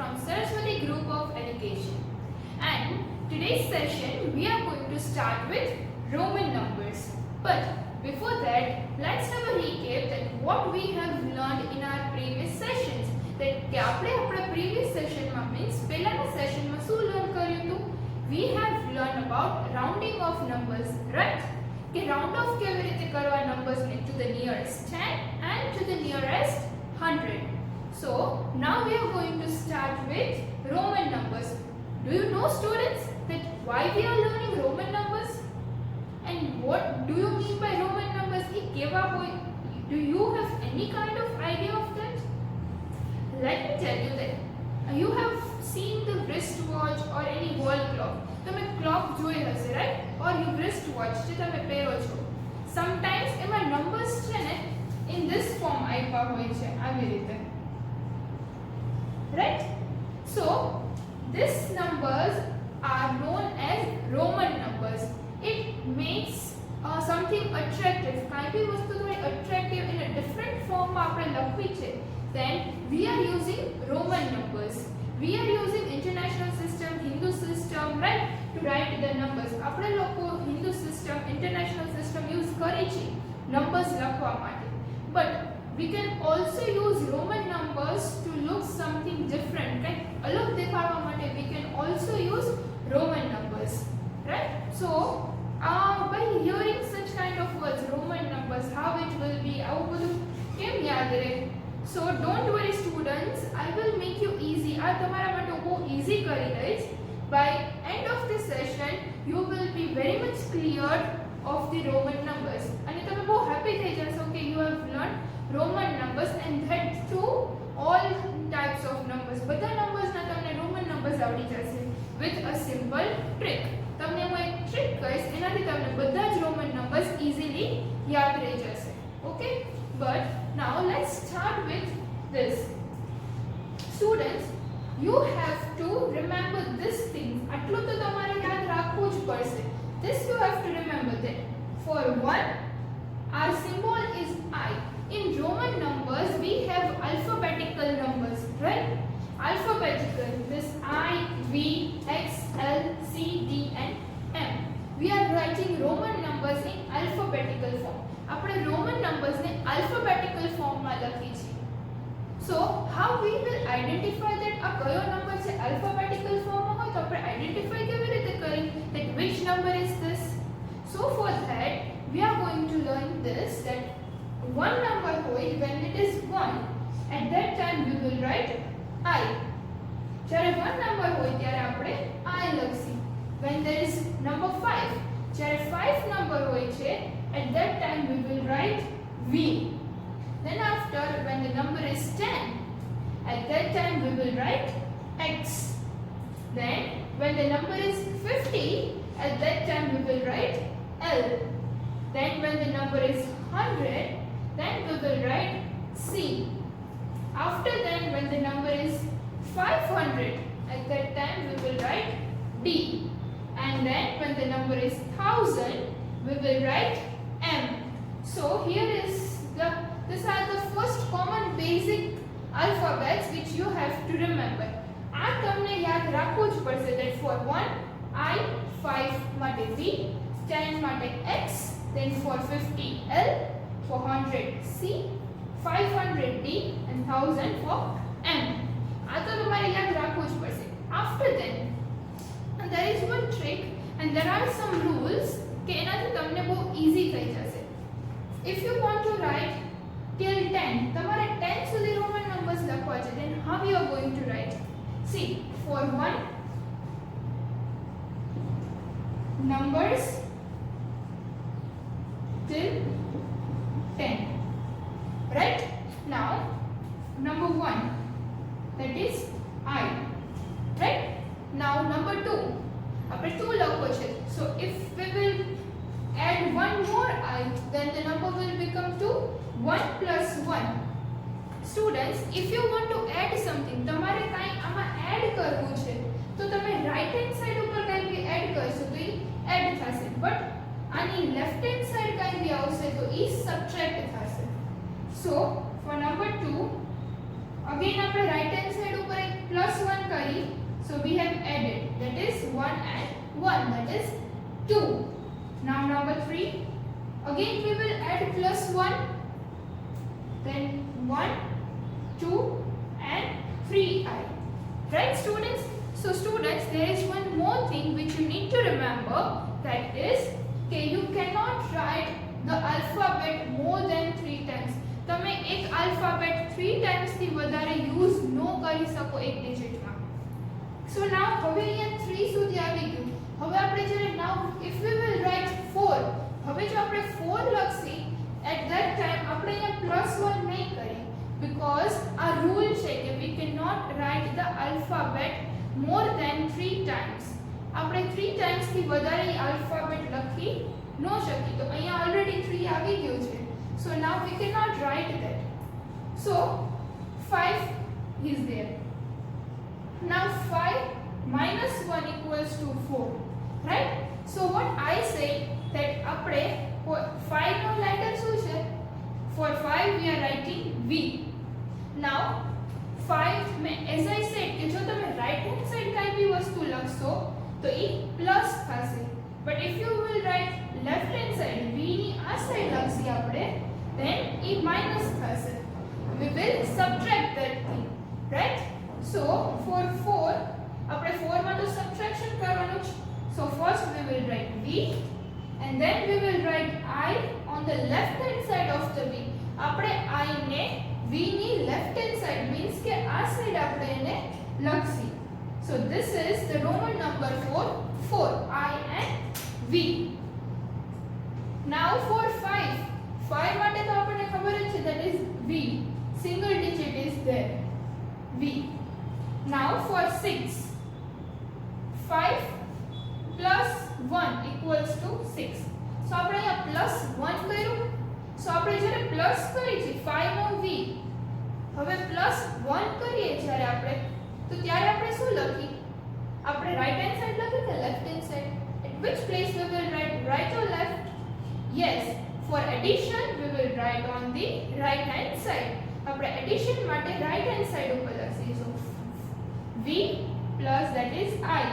from Saraswati Group of Education. And today's session we are going to start with Roman numbers. But before that, let's have a recap that what we have learned in our previous sessions. That કે આપણે આપણા previous session માં means પહેલાના session માં શું learn કર્યું હતું? We have learned about rounding of numbers, right? કે round off કેવી રીતે કરવા numbers ને to the nearest 10 and to the nearest 100. So now we are going to start with Roman numbers. Do you know, students, that why we are learning Roman numbers? And what do you mean by Roman numbers? Do you have any kind of idea of that? Let me tell you that you have seen the wristwatch or any wall clock. તમે clock જોઈ હશે, right? Or your wristwatch જે તમે પહેરો છો. Sometimes એમાં numbers છે ને in this form આપ્યા હોય છે આવી રીતે. Right? So these numbers are known as Roman numbers. It makes something attractive. કાંઈ બી વસ્તુ થોડી attractive in a different form માં આપણે લખવી છે, then we are using Roman numbers. We are using international system, Hindu system, right, to write the numbers. આપણે લોકો Hindu system, international system use કરે છે numbers લખવા માટે. But we can also use Roman numbers to look something different, right? અલગ દેખાડવા માટે we can also use Roman numbers, right? So by hearing such kind of words, Roman numbers, how it will be, આવું બધું કેમ યાદ રહે? So don't worry, students, I will make you easy. આ તમારા માટે બહુ easy કરી દઈશ. By end of this session you will be very much cleared of the Roman numbers. અને તમે બહુ happy થઈ જશો કે you have learned Roman numbers, and that too all types of numbers. બધા numbers ના તમને Roman numbers આવડી જશે with a simple trick. તમને હું એક trick કહીશ, એનાથી તમને બધા જ Roman numbers easily યાદ રહી જશે. Okay? But now let's start with this. Students, you have to remember this thing. આટલું તો તમારે યાદ રાખવું જ પડશે. This you have to remember that for 1 our symbol is I. In Roman numbers we have alphabetical numbers, right? Alphabetical, this I, V, X, L, C, D and M. We are writing Roman numbers in alphabetical form. આપણે Roman numbers ને alphabetical form માં લખી છે. So how we will identify that આ કયો number છે alphabetical form માં હોય તો આપણે identify કેવી રીતે કરી that which number is this? So for that we are going to learn this, that one number હોય when it is 1, at that time we will write I. જ્યારે one number હોય ત્યારે આપણે I લખી. When there is number 5, જ્યારે 5 number હોય છે, at that time we will write V. Then after, when the number is 10, at that time we will write X. Then when the number is 50, at that time we will write L. Then when the number is 100, then we will write C. After then, when the number is 500, at that time we will write D. And then when the number is 1000, we will write M. So here is these are the first common basic alphabets which you have to remember. આ તમને યાદ રાખવું જ પડશે that for 1 I, 5 માટે V, 10 માટે X, then for 50 L, for 100 C, 500 D and 1000 for M. આ તો તમારે યાદ રાખવું જ પડશે. After that, there is one trick and there are some rules કે એનાથી તમને બહુ easy થઈ જશે. If you want to write till 10, તમારે 10 સુધી Roman numbers લખવા છે, then how you are going to write? See, for 1 numbers till 10, right? Now number 1, that is I, right? Now number 2, આપણે 2 લખવો છે. So if we will add one more I, then the number will become 2. 1 plus 1. Students, if you want to add something, તમારે કાઈ આમાં add કરવું છે, તો તમે right hand side ઉપર કાઈ બી add કરશો તો ઈ add થશે. But આની left hand side કાઈ બી આવશે તો ઈ subtract થશે. So for number 2, again આપણે right hand side ઉપર એક +1 કરી, so we have added, that is 1 and 1, that is 2. Now number 3, again we will add plus 1, then 1, 2 and 3i. Right students? So students, there is one more thing which you need to remember, that is that you cannot write the alphabet more than 3 times. તમે એક alphabet 3 times થી વધારે use નો કરી શકો એક ડિજિટમાં. So now હવે અહીંયા 3 સુધી આવી ગયું. હવે આપણે જ્યારે now if we will write 4, હવે જો આપણે 4 લખશી at that time આપણે અહીંયા +1 નહીં કરીએ, because our rule છે કે we cannot write the alphabet more than 3 times. આપણે 3 times થી વધારે alphabet લખી નો શકી. તો અહીંયા already 3 આવી ગયું છે. So now we cannot write that. So 5 is there. Now 5 minus 1 equals to 4. Right? So what I say that આપણે 5 નો letter શું છે? For 5 we are writing V. Now 5 में as I said કે જો તમે right hand side કાઈ બી વસ્તુ લખશો તો એ પ્લસ થશે. But if you will write left hand side, V ની આ સાઈડ લખશી આપણે, then it minus થશે. We will subtract that thing, right? So for 4 આપણે 4 માં તો subtraction કરવાનું છે. So first we will write V and then we will write I on the left hand side of the V. આપણે I ને V ની left hand side means કે આ સાઈડ આપણે એને લખશી. So this is the Roman number for 4, I and V. Now for 5 માટે તો આપણને ખબર જ છે, that is V, single digit is there, V. Now for 6, 5 plus 1 equals to 6. So આપણે અહીંયા plus 1 કર્યું. So આપણે જ્યારે plus કરી છે 5 નો V, હવે plus 1 કરીએ જ્યારે આપણે, તો ત્યારે આપણે શું લખી? આપણે right hand side લખી કે left hand side? At which place we will write, right or left? Yes, for addition we will write on the right hand side. આપણે addition માટે right hand side ઉપર લખીએ. So V plus that is I.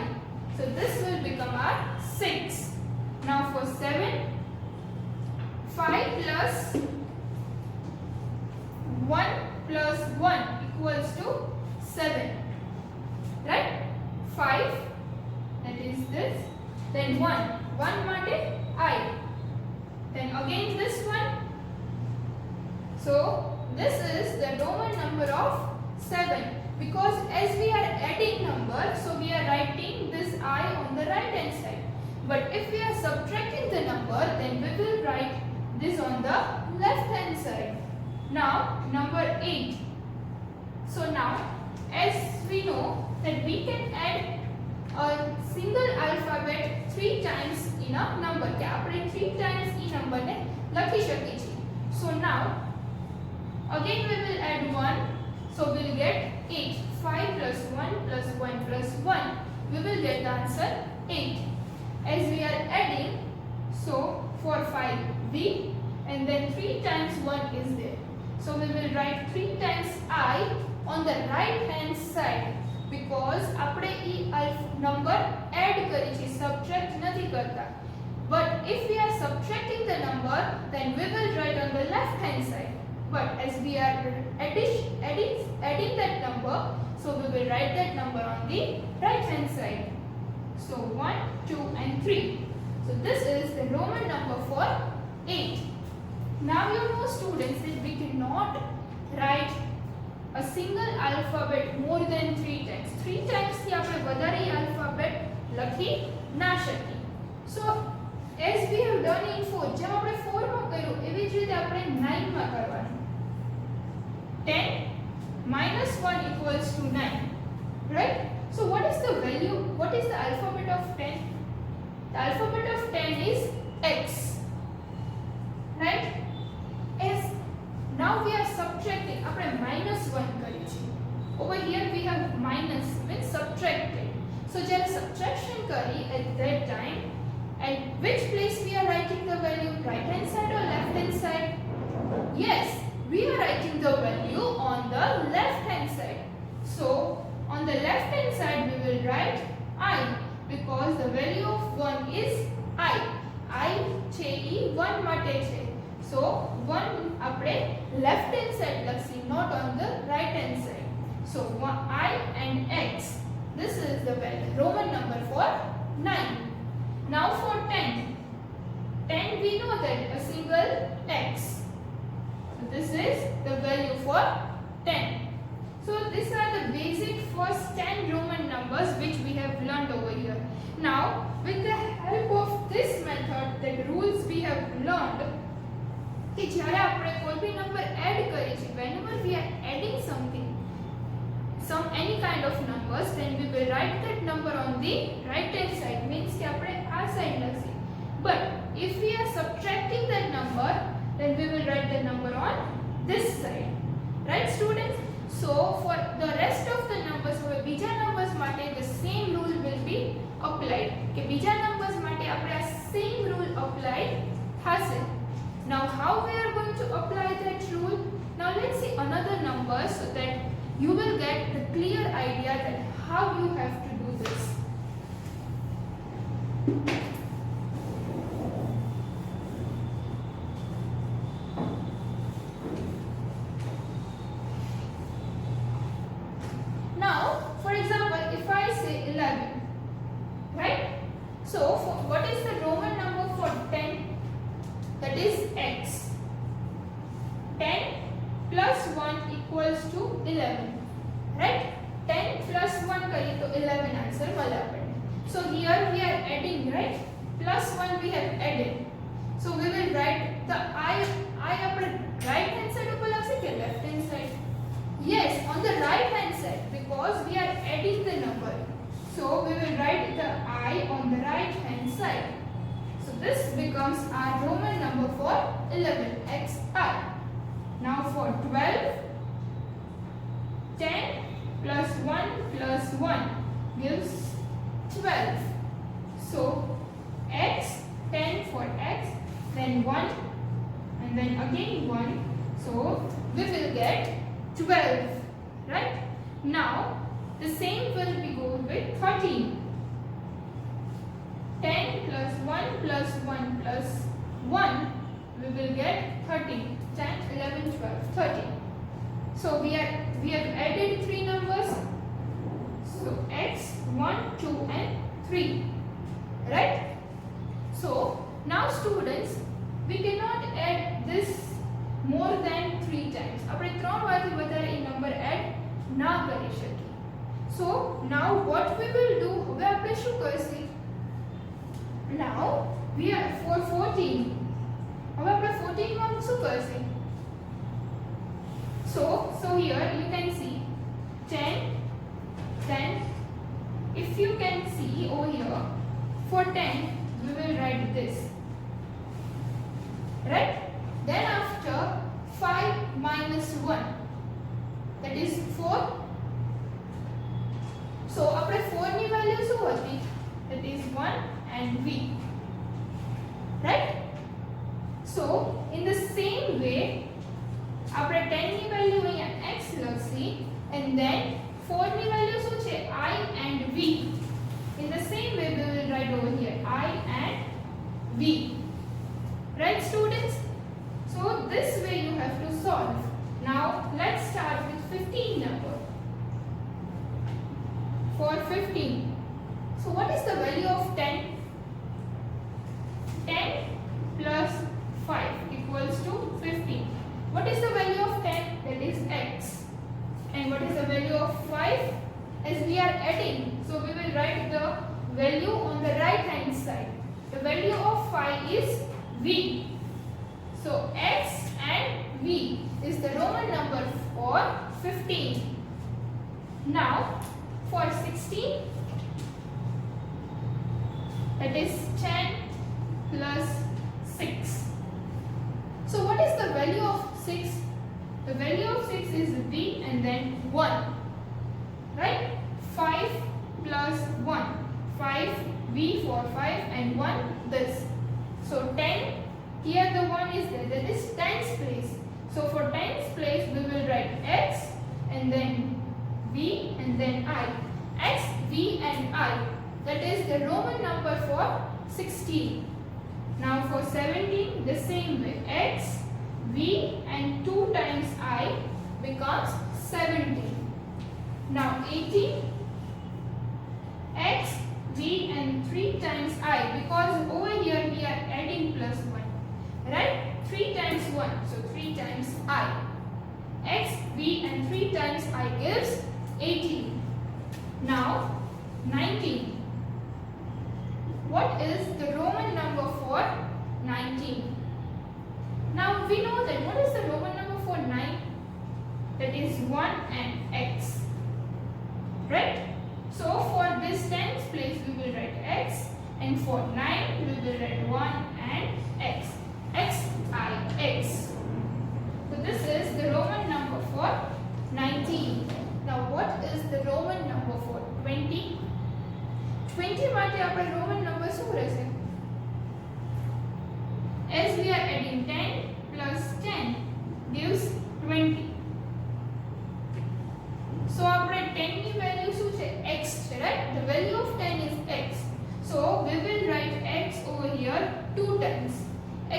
So this will become our 6. Now for 7, 5 plus 1 plus 1 equals to 7. Right? 5, that is this. Then 1 માટે I. Then again this one. So this is the Roman number of 7, because as we are adding number, so we are writing this I on the right hand side. But if we are subtracting the number, then we will write this on the left hand side. Now number 8. So now as we know that we can add a single alphabet 3 times in a number, કે આપણે 3 times એ number ને લખી શકીએ છીએ. So now again we will add 1, so we will get 8. 5 plus 1 plus 1 plus 1, we will get the answer 8. As we are adding, so for 5 V and then 3 times 1 is there. So we will write 3 times I on the right hand side, because આપણે એ number add કરી છે, subtract નથી કરતા. But if we are subtracting the number, then we will write on the left hand side. But as we are adding that number, so we will write that number on the right hand side. So 1, 2 and 3. So this is the Roman number for 8. Now you know students that we cannot write a single alphabet more than 3 times. 3 times થી આપણે વધારે alphabet લખી ના શકીએ. So as we have done in 4, જેમ આપણે 4 માં કર્યું એવી જ રીતે આપણે 9 માં કરવાનું. 10 minus 1 equals to 9. Right? So what is the value? What is the alphabet of 10? The alphabet of 10 is X. Right? As now we are subtracting, આપણે minus 1 કરી છે. Over here we have minus, means subtracted. So જ્યારે subtraction કરી at that time, at which place we are writing the value? Right hand side or left hand side? Yes, we are writing the value on the left hand side. So on the left hand side write I, because the value of 1 is I. I છે ઈ 1 માટે છે. So 1 આપણે left hand side લખી, not on the right hand side. So I and X. This is the Roman number for 9. Now for 10. 10 we know that a single X. So this is the value for 10. So these are the basic first 10 Roman numbers which we have learned over here. Now with the help of this method, the rules we have learned, कि જ્યારે આપણે કોઈ भी number add કરીએ છીએ, whenever we are adding something, any kind of numbers, then we will write that number on the right hand side, means कि આપણે આ side લખીએ. But if we are subtracting that number, then we will write the number on this side. Right students? So for the rest of the numbers, હવે બીજા numbers માટે the same rule will be applied. કે બીજા numbers માટે આપણે આ same rule apply થશે. Now how we are going to apply that rule? Now let's see another number so that you will get the clear idea that how you have to do this. Now, for example, if I say 11, right? So, what is the Roman number for 10? That is X. 10 plus 1 equals to 11, right? 10 plus 1 કરીએ તો 11 answer મળે આપણને. So here we are adding, right? Plus 1 we have added. So we will write the I આપણે right hand side ઉપર લખશે કે left hand side? Yes, on the right hand side, because we are adding the number. So we will write the I on the right hand side. So this becomes our Roman number for 11, XI. Now for 12, 10 plus 1 plus 1 gives 12. So X, 10 for X, then 1 and then again 1. So we will get 12, right? Now the same will be going with 13. 10 plus 1 plus 1 plus 1, we will get 13. 10, 11, 12, 13. So we have added 3 numbers. So X, 1, 2 and 3. Right? So now students, we cannot add this more than 3 times. આપણે 3 વારથી વધારે એ number add ના કરી શકીએ. So now what we will do, હવે આપણે શું કરશું? Now we are for 14. હવે આપણે 14 માં શું કરશું? So here you can see 10, 10. If you can see over here, for 10 we will write this, right? Then after 5 minus 1, that is 4. So આપણે 4 ની value શું હતી? That is 1 and V, right? So in the same way, આપણે 10 ની value અહીંયા X લખી and then 4 ની value શું છે? I and V. In the same way we will write over here I and V. Right students? So this way you have to solve. Now let's start with 15 number. For 15. So what is the value of 10? 10 plus 5 equals to 15. What is the value of 10? That is X. And what is the value of 5? As we are adding, so we will write the value on the right hand side. The value of 5 is V. So X and V is the Roman number for 15. Now for 16, that is 10 plus 6. So what is the value of 6? The value of 6 is V and then 1, right? 5 plus 1, 5, V for 5 and 1 this. So 10, here the 1 is there, that is tens place. So for tens place we will write X and then V and then I. X, V and I. That is the Roman number for 16. Now for 17, the same way. X, V and 2 times I becomes 17. Now 18, X, V and 3 times I, because over here we are adding plus 1. Right? 3 times 1, so 3 times I. X, V and 3 times I gives 18. Now 19. What is the Roman number for 19? Now we know that what is the Roman number for 9? That is 1 and X. Right? So for this tens place we will write X, and for 9 we will write 1 and X. X, I, X. So this is the Roman number for 19. Now what is the Roman number for 20? 20 માટે આપણે Roman number શું રહેશે? As we are adding 10 plus 10 gives 20. So આપણે 10 ની value શું છે? X છે, right? The value of 10 is X. So we will write X over here 2 times.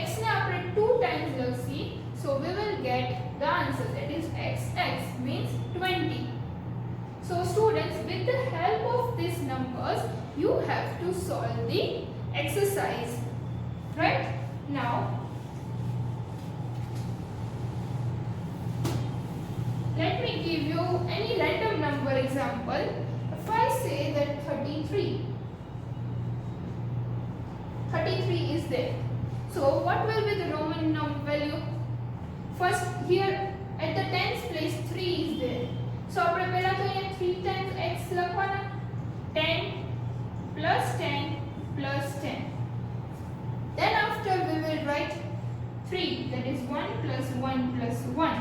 X ને આપણે 2 times લખી. So we will get the answer, that is X means 20. So students, with the help of these numbers, you have to solve the exercise. Right? Now, let me give you any random number example. If I say that 33 is there. So what will be the Roman value? First, here at the tens place 3 is there. So આપણે પહેલા તો અહીંયા 3 times x લખવાના. 10 plus 10 plus 10. Then after we will write 3, that is 1 plus 1 plus 1.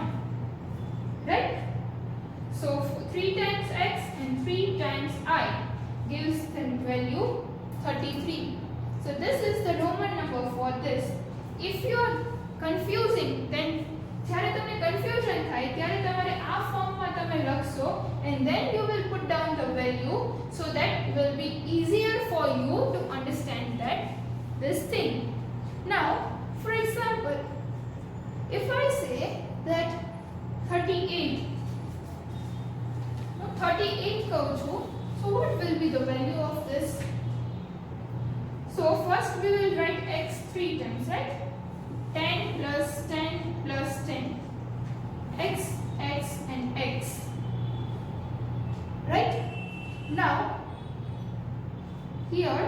Right? So 3 times x and 3 times I gives the value 33. So this is the Roman number for this. If you are confusing, then જ્યારે તમને confusion થાય ત્યારે તમારે આ ફોર્મમાં તમે લખશો, and then you will put down the value, so that it will be easier for you to understand that this thing. Now, for example, if I say that 38 કહું છું, so what will be the value of this? So first we will write x 3 times, right? 10 plus 10 plus 10. X, X and X. Right? Now, here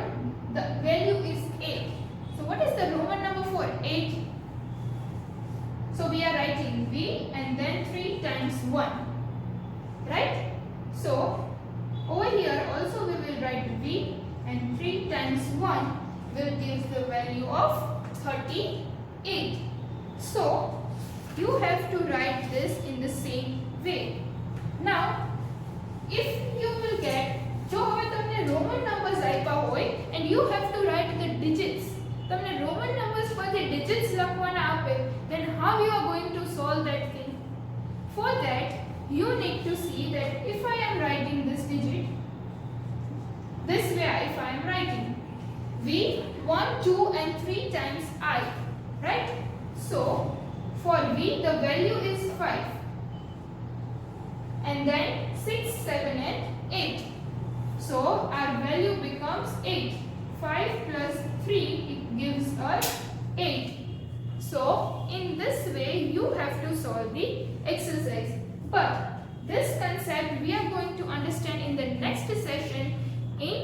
the value is 8. So what is the Roman number for 8? So we are writing V and then 3 times 1. Right? So over here also we will write V and 3 times 1 will give the value of 38. So you have to write this in the same way. Now, if you will get, જો હવે તમને Roman numbers આપ્યા હોય and you have to write the digits, તમને Roman numbers પર જે digits લખવાના આપે, then how you are going to solve that thing? For that, you need to see that if I am writing this digit, this way if I am writing V 1, 2 and 3 times I, right? So for V the value is 5, and then 6, 7 and 8. So our value becomes 8. 5 plus 3 it gives us 8. So in this way you have to solve the exercise. But this concept we are going to understand in the next session in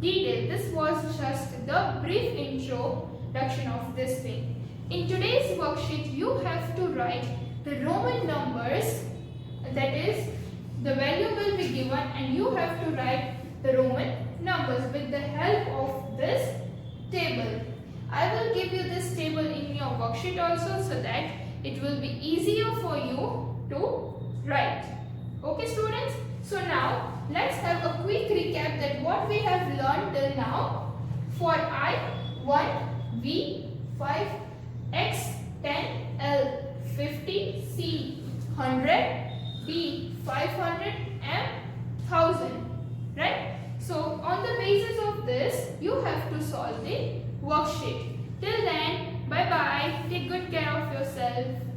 detail. This was just the brief introduction of this thing. In today's worksheet you have to write the Roman numbers, that is the value will be given and you have to write the Roman numbers with the help of this table. I will give you this table in your worksheet also, so that it will be easier for you to write. Okay students, so now let's have a quick recap that what we have learned till now. For I, 1, V, 5, X, 10, L, 50, C, 100, D, 500, M, 1000. Right? So So on the basis of this, you have to solve the worksheet. Till then, bye bye. Take good care of yourself.